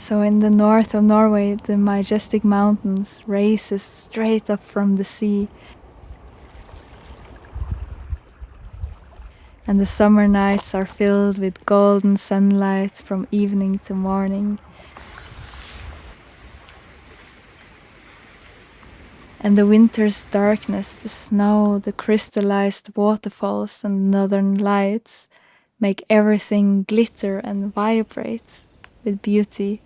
So in the north of Norway, the majestic mountains races straight up from the sea. And the summer nights are filled with golden sunlight from evening to morning. And the winter's darkness, the snow, the crystallized waterfalls and northern lights make everything glitter and vibrate with beauty.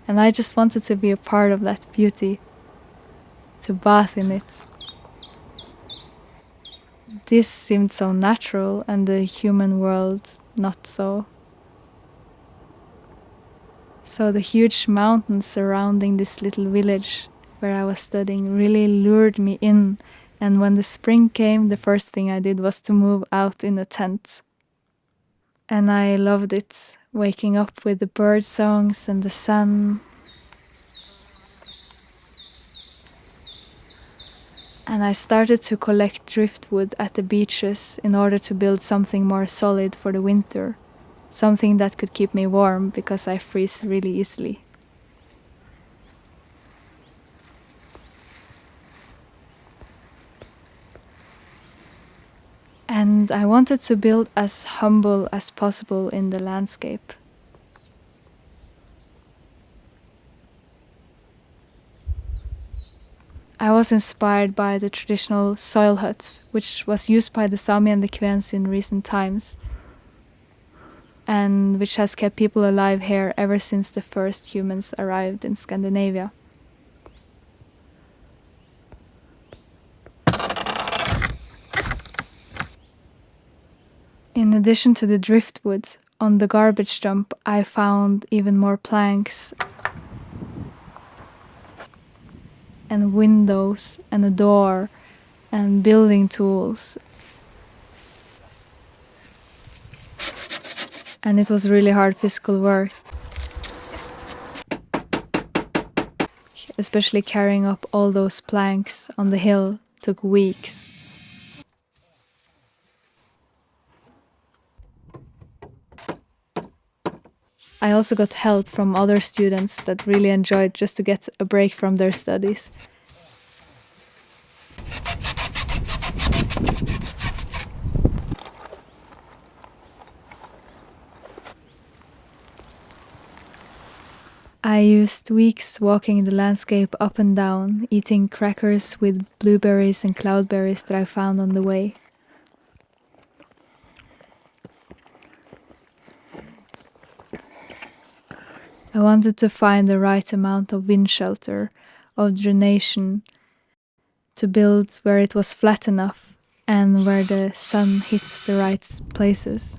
And I just wanted to be a part of that beauty, to bath in it. This seemed so natural, and the human world not so. So the huge mountains surrounding this little village where I was studying really lured me in, and when the spring came, the first thing I did was to move out in a tent. And I loved it, waking up with the bird songs and the sun. And I started to collect driftwood at the beaches in order to build something more solid for the winter. Something that could keep me warm because I freeze really easily. And I wanted to build as humble as possible in the landscape. I was inspired by the traditional soil huts, which was used by the Sámi and the Kvenes in recent times, and which has kept people alive here ever since the first humans arrived in Scandinavia. In addition to the driftwood, on the garbage dump I found even more planks and windows and a door and building tools. And it was really hard physical work, especially carrying up all those planks on the hill took weeks. I also got help from other students that really enjoyed just to get a break from their studies. I used weeks walking the landscape up and down, eating crackers with blueberries and cloudberries that I found on the way. I wanted to find the right amount of wind shelter, of draination, to build where it was flat enough and where the sun hit the right places.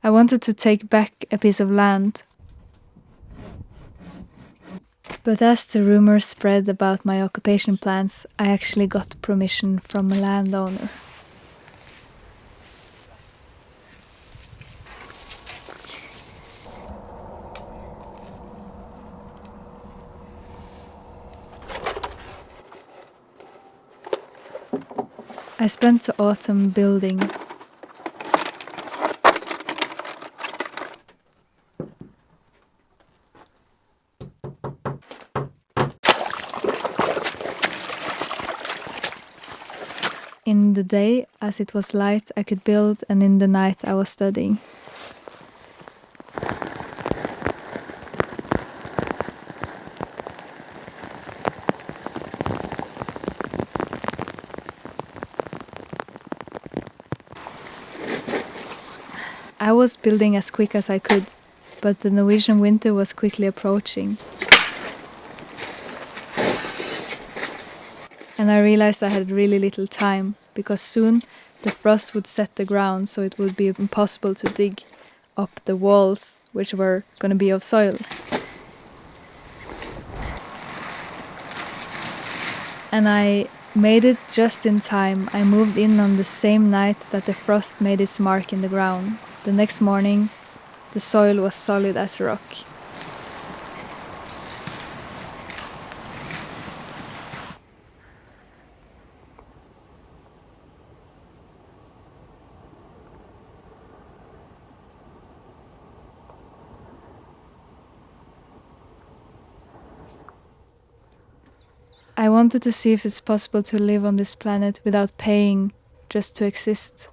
I wanted to take back a piece of land. But as the rumors spread about my occupation plans, I actually got permission from a landowner. I spent the autumn building. In the day, as it was light, I could build, and in the night I was studying. I was building as quick as I could, but the Norwegian winter was quickly approaching. And I realized I had really little time, because soon the frost would set the ground, so it would be impossible to dig up the walls, which were going to be of soil. And I made it just in time. I moved in on the same night that the frost made its mark in the ground. The next morning, the soil was solid as rock. I wanted to see if it's possible to live on this planet without paying, just to exist.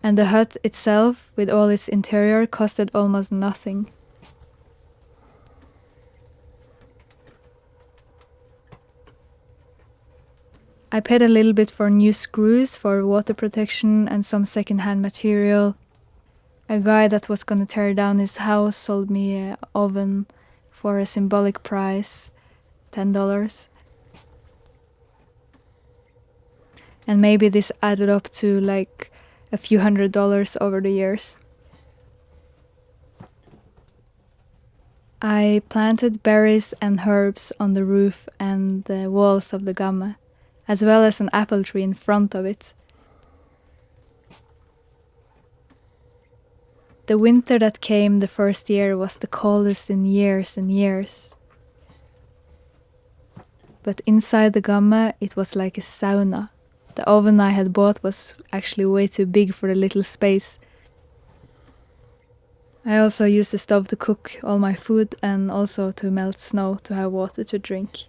And the hut itself, with all its interior, costed almost nothing. I paid a little bit for new screws for water protection and some secondhand material. A guy that was gonna tear down his house sold me an oven for a symbolic price, $10. And maybe this added up to like a few $100s over the years. I planted berries and herbs on the roof and the walls of the gamme, as well as an apple tree in front of it. The winter that came the first year was the coldest in years and years. But inside the gamme, it was like a sauna. The oven I had bought was actually way too big for the little space. I also used the stove to cook all my food and also to melt snow to have water to drink.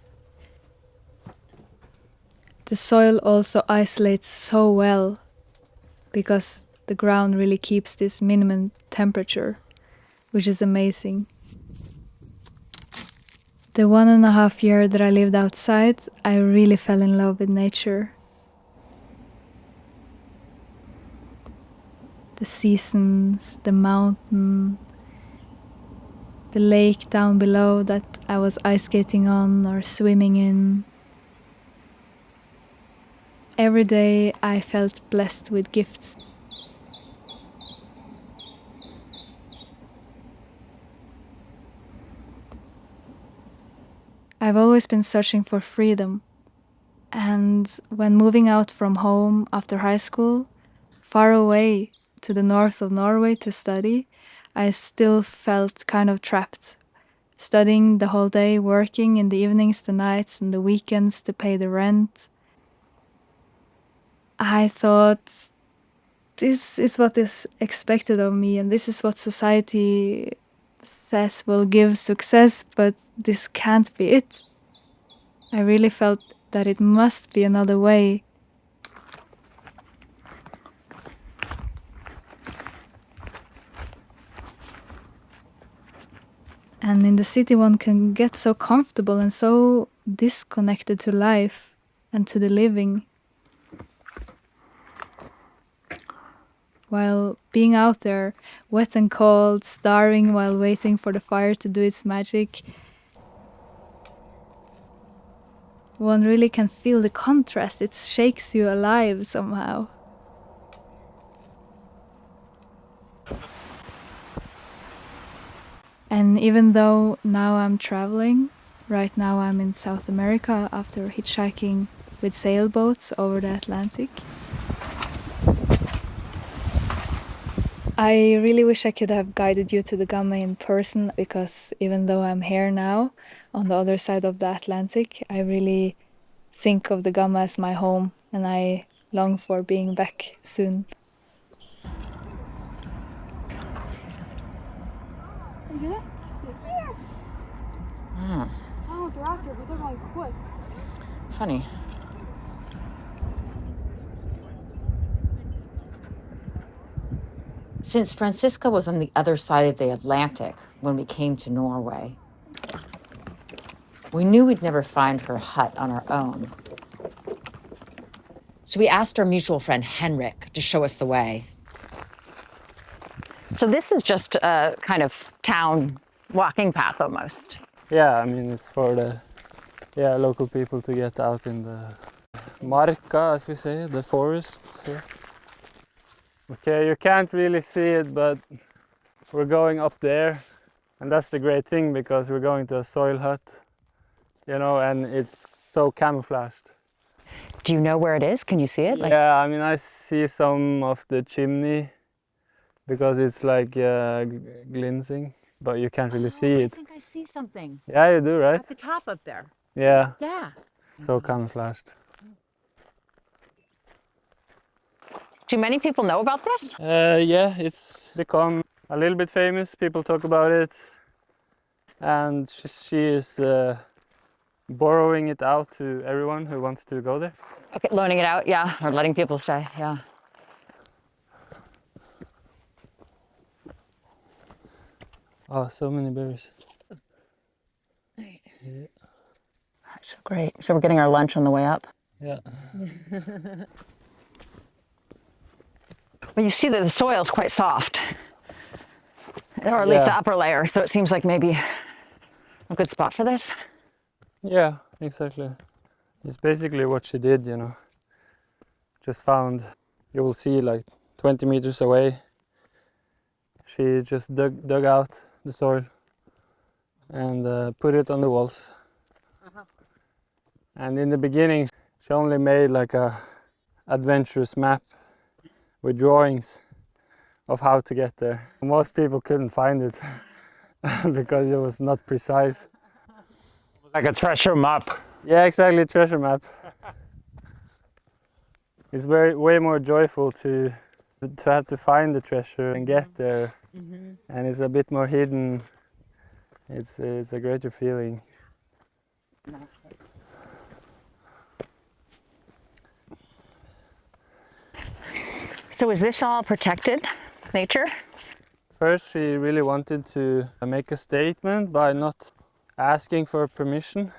The soil also isolates so well because the ground really keeps this minimum temperature, which is amazing. The 1.5 years that I lived outside, I really fell in love with nature. The seasons, the mountain, the lake down below that I was ice skating on or swimming in. Every day I felt blessed with gifts. I've always been searching for freedom, and when moving out from home after high school, far away to the north of Norway to study, I still felt kind of trapped. Studying the whole day, working in the evenings, the nights, and the weekends to pay the rent. I thought, this is what is expected of me, and this is what society says will give success, but this can't be it. I really felt that it must be another way. And in the city one can get so comfortable and so disconnected to life and to the living. While being out there, wet and cold, starving while waiting for the fire to do its magic, one really can feel the contrast. It shakes you alive somehow. And even though now I'm traveling, right now I'm in South America after hitchhiking with sailboats over the Atlantic. I really wish I could have guided you to the gamme in person, because even though I'm here now on the other side of the Atlantic, I really think of the gamme as my home and I long for being back soon. Funny. Since Franciska was on the other side of the Atlantic when we came to Norway, we knew we'd never find her hut on our own. So we asked our mutual friend Henrik to show us the way. So this is just a kind of town walking path almost. Yeah, I mean, it's for the local people to get out in the marka, as we say, the forests. Yeah. Okay, you can't really see it, but we're going up there And that's the great thing, because we're going to a soil hut, you know, and it's so camouflaged. Do you know where it is? Can you see it? Yeah, I mean, I see some of the chimney because it's like glistening, but you can't really see it. I think I see something Yeah, you do, right? at the top up there. Yeah, Yeah. so camouflaged. Do many people know about this? Yeah, it's become a little bit famous. People talk about it, and she is borrowing it out to everyone who wants to go there. Okay, loaning it out, yeah, or letting people stay, yeah. Oh, so many berries. So great. So we're getting our lunch on the way up. Yeah. Well, you see that the soil is quite soft, or at least the upper layer, so it seems like maybe a good spot for this. Yeah, exactly. It's basically what she did, you know. Just found, you will see like 20 meters away, she just dug out the soil and put it on the walls. And in the beginning, she only made like a adventurous map with drawings of how to get there. Most people couldn't find it because it was not precise. Like a treasure map. Yeah, exactly, treasure map. It's way more joyful to have to find the treasure and get there, and it's a bit more hidden. It's a greater feeling. So is this all protected nature? First, she really wanted to make a statement by not asking for permission.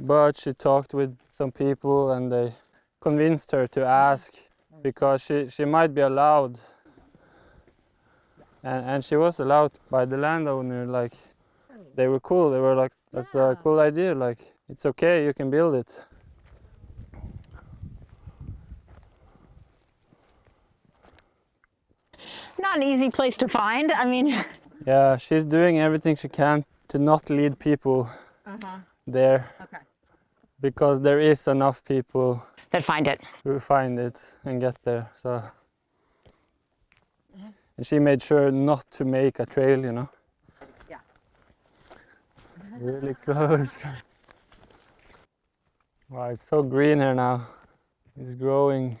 But she talked with some people and they convinced her to ask, because she might be allowed. And she was allowed by the landowner. Like, they were cool. They were like, that's a cool idea. Like, it's okay, you can build it. Not an easy place to find. I mean, Yeah, she's doing everything she can to not lead people there. Okay. Because there is enough people that find it. who find it and get there. So, and she made sure not to make a trail, you know. Yeah. Really close. Wow, it's so green here now. It's growing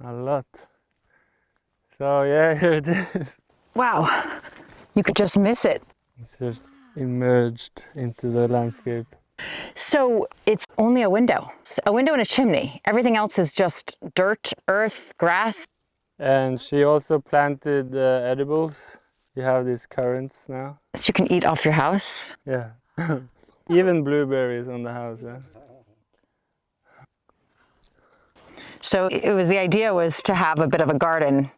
a lot. So yeah, here it is. Wow, you could just miss it. It's just emerged into the landscape. So it's only a window and a chimney. Everything else is just dirt, earth, grass. And she also planted edibles. You have these currants now. So you can eat off your house. Yeah. Even blueberries on the house. Yeah. So the idea was to have a bit of a garden.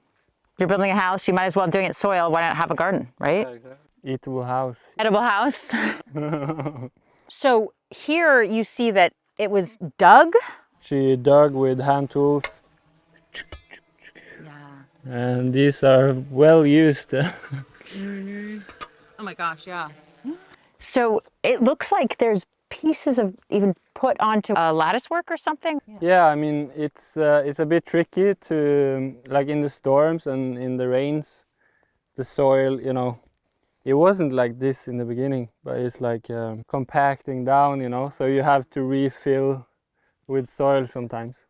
You're building a house, you might as well doing it soil. Why not have a garden, right? Yeah, exactly. Eatable house. Edible house. So here you see that it was dug. She dug with hand tools. Yeah. And these are well used. Oh my gosh, yeah. So it looks like there's pieces of even put onto a lattice work or something. Yeah, I mean, it's a bit tricky to, like in the storms and in the rains, the soil, you know, it wasn't like this in the beginning, but it's like compacting down, you know, so you have to refill with soil sometimes.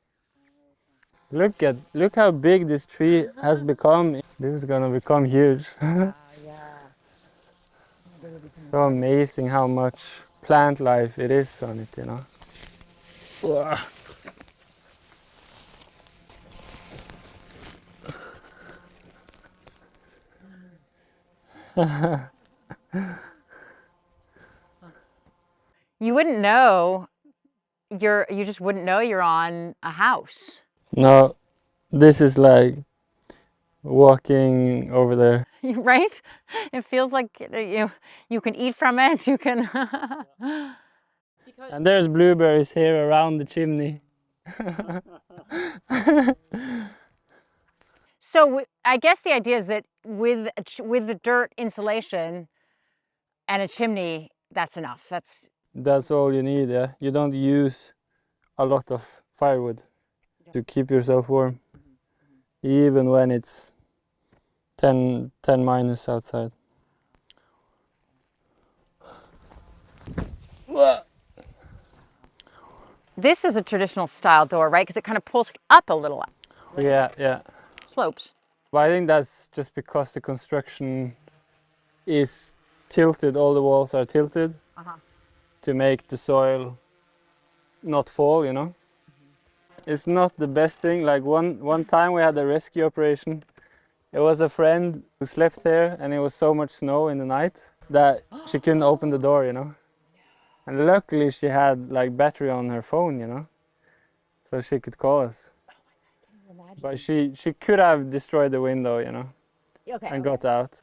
Look how big this tree has become. This is gonna become huge. So amazing how much plant life it is on it, you know. You wouldn't know. You just wouldn't know you're on a house. No, this is like walking over there. Right? It feels like you can eat from it. You can. And there's blueberries here around the chimney. So I guess the idea is that with with the dirt insulation and a chimney, that's enough. That's all you need, yeah. You don't use a lot of firewood to keep yourself warm, even when it's 10 minus outside. This is a traditional style door, right? Because it kind of pulls up a little. Yeah, yeah. Slopes. But I think that's just because the construction is tilted, all the walls are tilted to make the soil not fall, you know. It's not the best thing. Like one time we had a rescue operation. It was a friend who slept there and it was so much snow in the night that she couldn't open the door, you know. And luckily she had like battery on her phone, you know, so she could call us. But she could have destroyed the window, you know, and got out.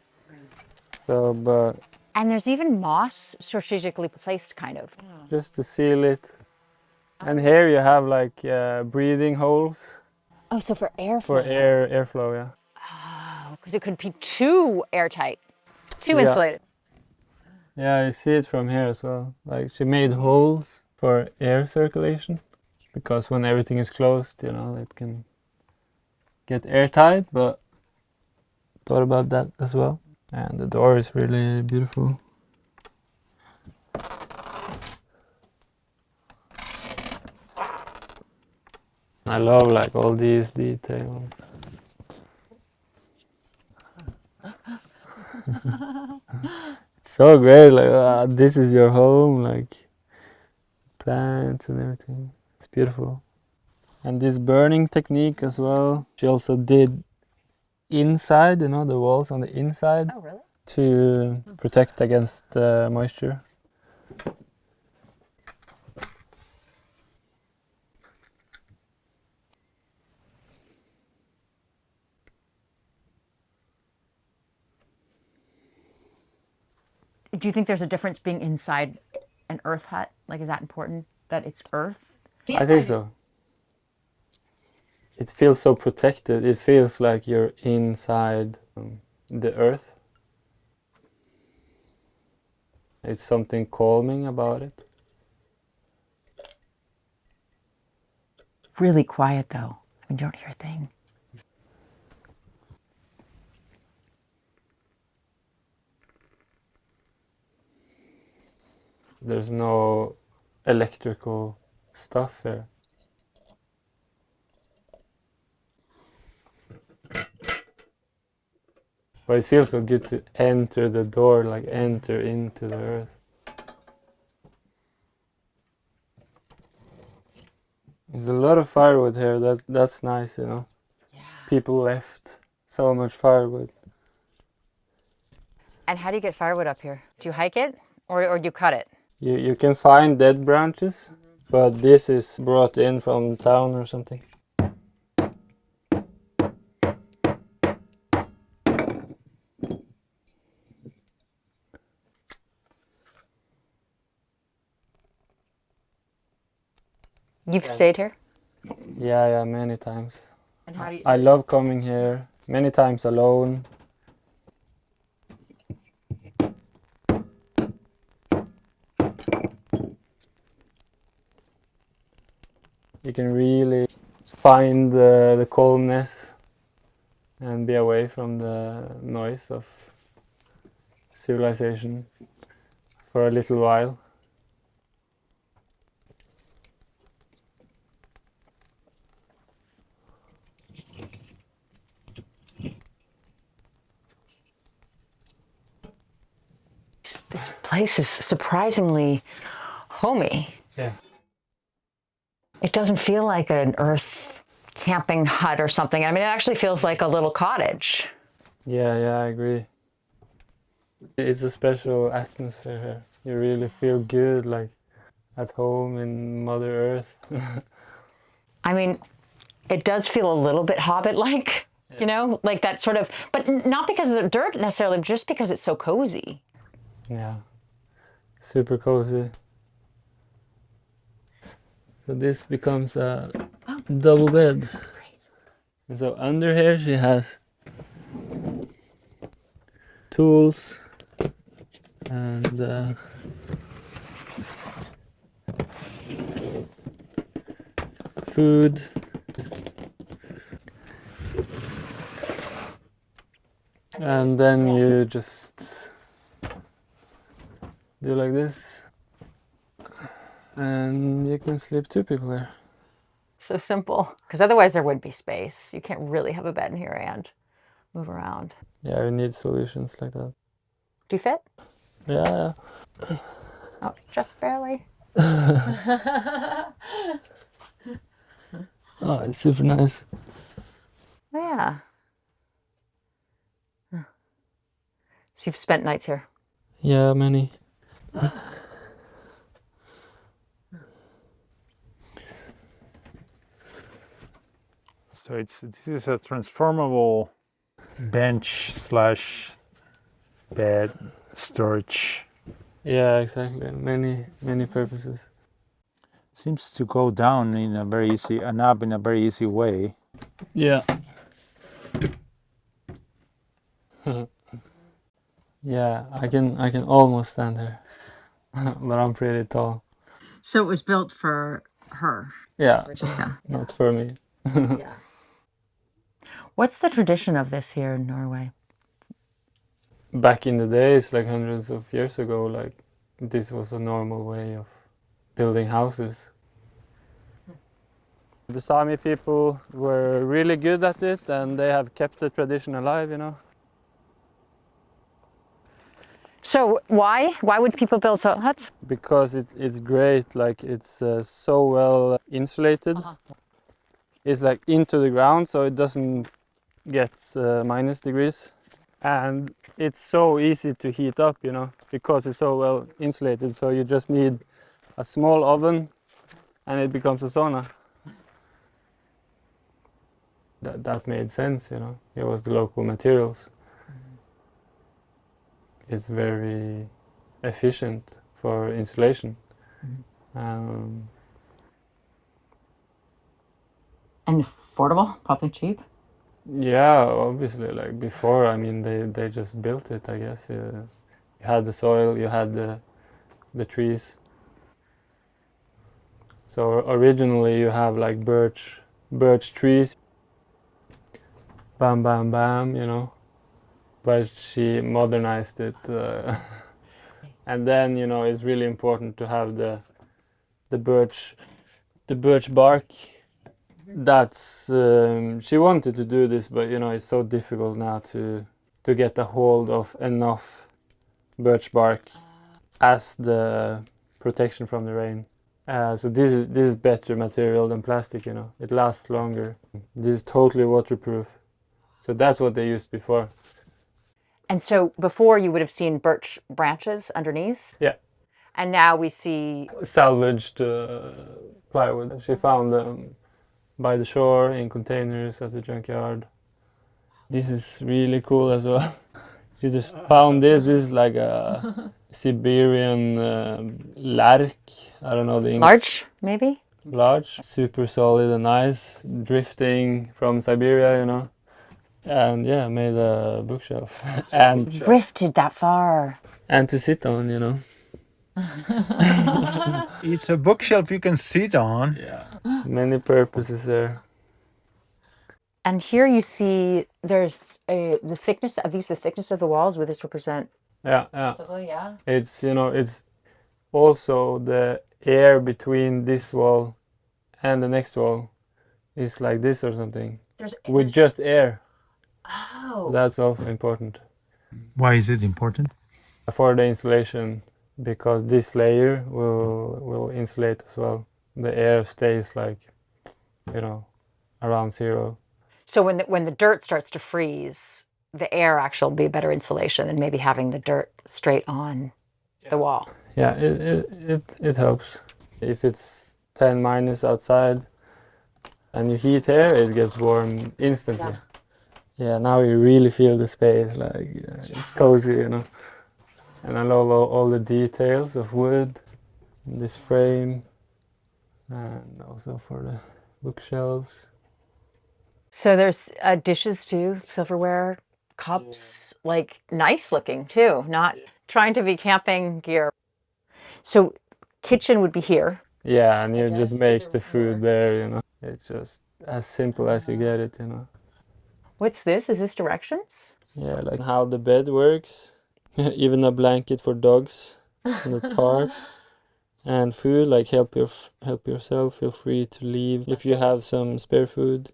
So, but And there's even moss strategically placed, kind of. just to seal it. And here you have like breathing holes Oh, so for airflow. for airflow, yeah. Because it could be too airtight, too Yeah. insulated. Yeah, you see it from here as well. Like she made holes for air circulation because when everything is closed, you know, it can get airtight, but thought about that as well. And the door is really beautiful. I love like all these details. It's so great, like this is your home, like plants and everything. It's beautiful. And this burning technique as well, she also did inside, you know, the walls on the inside. Oh, really? To protect against moisture. Do you think there's a difference being inside an earth hut? Like, is that important that it's earth? I think so. It feels so protected. It feels like you're inside the earth. It's something calming about it. Really quiet, though. I mean, you don't hear a thing. There's no electrical stuff here. But it feels so good to enter the door, like enter into the earth. There's a lot of firewood here. That's nice, you know. Yeah. People left so much firewood. And how do you get firewood up here? Do you hike it or do you cut it? You can find dead branches, but this is brought in from town or something. You've stayed here? Yeah, many times. And how do you? I love coming here, many times alone. You can really find the calmness and be away from the noise of civilization for a little while. This place is surprisingly homey. Yeah. It doesn't feel like an earth camping hut or something. I mean, it actually feels like a little cottage. Yeah, I agree. It's a special atmosphere here. You really feel good, like at home in Mother Earth. I mean, it does feel a little bit Hobbit-like, you know, like that sort of, but not because of the dirt necessarily, just because it's so cozy. Yeah, super cozy. So this becomes a double bed. And so under here she has tools and food. And then you just do like this, and you can sleep 2 people there. So simple, because otherwise there would be space. You can't really have a bed in here and move around. Yeah, you need solutions like that. Do you fit? Yeah. Oh, just barely. Oh, it's super nice. Oh, yeah. So you've spent nights here? Yeah, many. So this is a transformable bench slash bed storage. Yeah, exactly. Many purposes. Seems to go down in a very easy, and up in a very easy way. Yeah. Yeah, I can almost stand here, but I'm pretty tall. So it was built for her, Yeah, Franciska. not for me. Yeah. What's the tradition of this here in Norway? Back in the days, like hundreds of years ago, like this was a normal way of building houses. The Sámi people were really good at it, and they have kept the tradition alive, you know. So why would people build soil huts? Because it's great, like it's so well insulated. It's like into the ground, so it doesn't get minus degrees. And it's so easy to heat up, you know, because it's so well insulated. So you just need a small oven and it becomes a sauna. That made sense, you know. It was the local materials. It's very efficient for insulation. And affordable, probably cheap. Yeah, obviously, like before, I mean, they just built it, I guess. You had the soil, you had the trees. So originally you have like birch trees. Bam, bam, bam, you know. But she modernized it. And then, you know, it's really important to have the birch bark. That's she wanted to do this, but you know it's so difficult now to get a hold of enough birch bark as the protection from the rain. So this is better material than plastic, you know. It lasts longer. This is totally waterproof. So that's what they used before. And so before you would have seen birch branches underneath? Yeah. And now we see Salvaged plywood. She found them by the shore in containers at the junkyard. This is really cool as well. She just found this. This is like a Siberian lark. I don't know the English. larch, maybe? Large, super solid and nice, drifting from Siberia, you know. And yeah, made a bookshelf and Drifted that far. to sit on, you know. It's a bookshelf you can sit on. Yeah, many purposes there. And here you see there's the thickness, are these the thickness of the walls? Would this represent? Yeah. Yeah. It's, you know, it's also the air between this wall and the next wall is like this or something. With just air. Oh. So that's also important. Why is it important? For the insulation, because this layer will insulate as well. The air stays like, you know, around 0. So when the dirt starts to freeze, the air actually will be better insulation than maybe having the dirt straight on the wall. Yeah, it helps. If it's 10 minus outside and you heat here, it gets warm instantly. Yeah, now you really feel the space, like it's cozy, you know. And I love all the details of wood, this frame, and also for the bookshelves. So there's dishes too, silverware, cups, like nice looking too, not trying to be camping gear. So kitchen would be here. Yeah, and you guess. just Is make it the food more- there, you know. It's just as simple as you get it, you know. What's this? Is this directions? Yeah, like how the bed works, even a blanket for dogs, and a tarp, and food. Like help yourself. Feel free to leave if you have some spare food,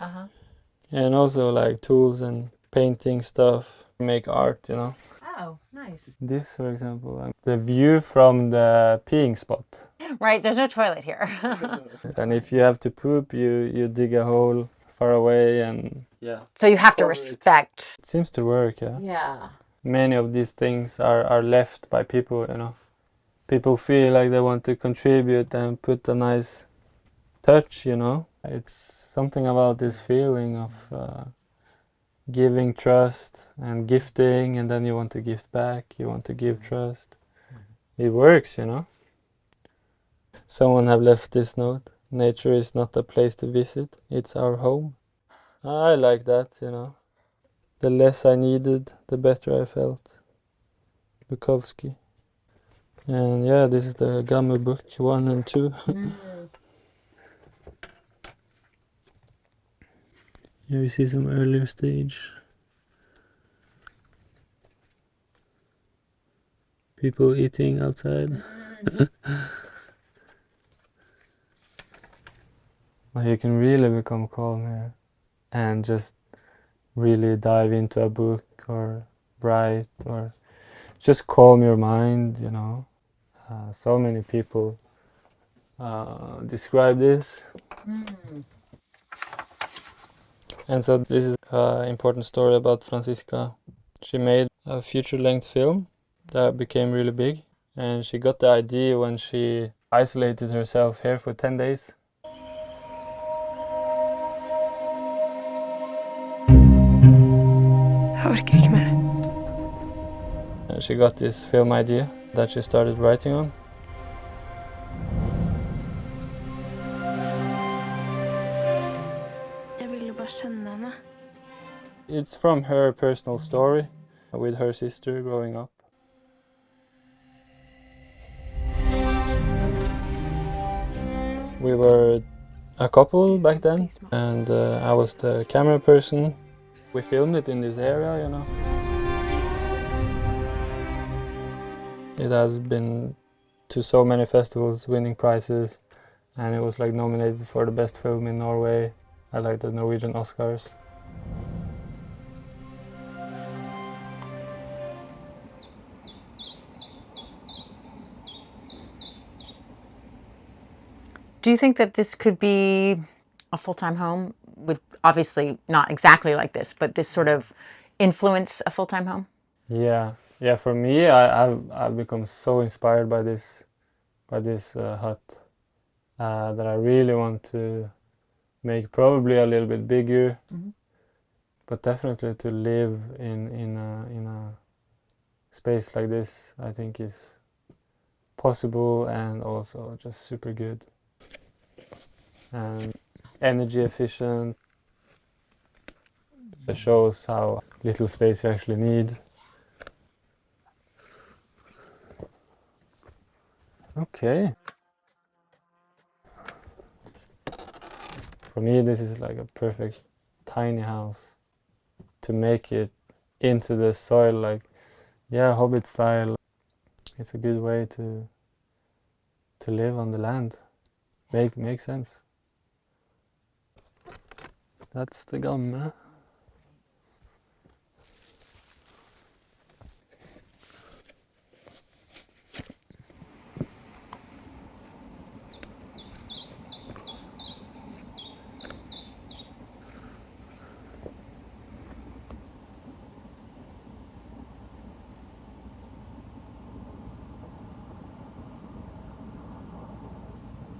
and also like tools and painting stuff. Make art, you know. Oh, nice. This, for example, the view from the peeing spot. Right, there's no toilet here. And if you have to poop, you dig a hole far away, and yeah. So you have to Cover it. respect. It seems to work, yeah. Yeah. Many of these things are left by people, you know. People feel like they want to contribute and put a nice touch, you know. It's something about this feeling of giving trust and gifting, and then you want to gift back, you want to give trust. It works, you know. Someone have left this note. Nature is not a place to visit, it's our home. I like that, you know. The less I needed, the better I felt. Bukowski. And yeah, this is the gamme book 1 and 2. Here you see some earlier stage. People eating outside. Well, you can really become calm here and just really dive into a book or write or just calm your mind, you know. So many people describe this. And so this is an important story about Franciska. She made a feature-length film that became really big, and she got the idea when she isolated herself here for 10 days. Jeg orker ikke mer. And she got this film idea that she started writing on. Jeg ville bare skjønne henne. It's from her personal story with her sister growing up. We were a couple back then, and I was the camera person. We filmed it in this area, you know. It has been to so many festivals, winning prizes, and it was like nominated for the best film in Norway at like the Norwegian Oscars. Do you think that this could be a full-time home with obviously not exactly like this, but this sort of influence a full-time home? Yeah. For me, I've become so inspired by this hut that I really want to make probably a little bit bigger, but definitely to live in a space like this, I think is possible and also just super good and energy efficient. It shows how little space you actually need. Okay. For me, this is like a perfect tiny house to make it into the soil, like, yeah, Hobbit style. It's a good way to live on the land. Makes sense. That's the gamme.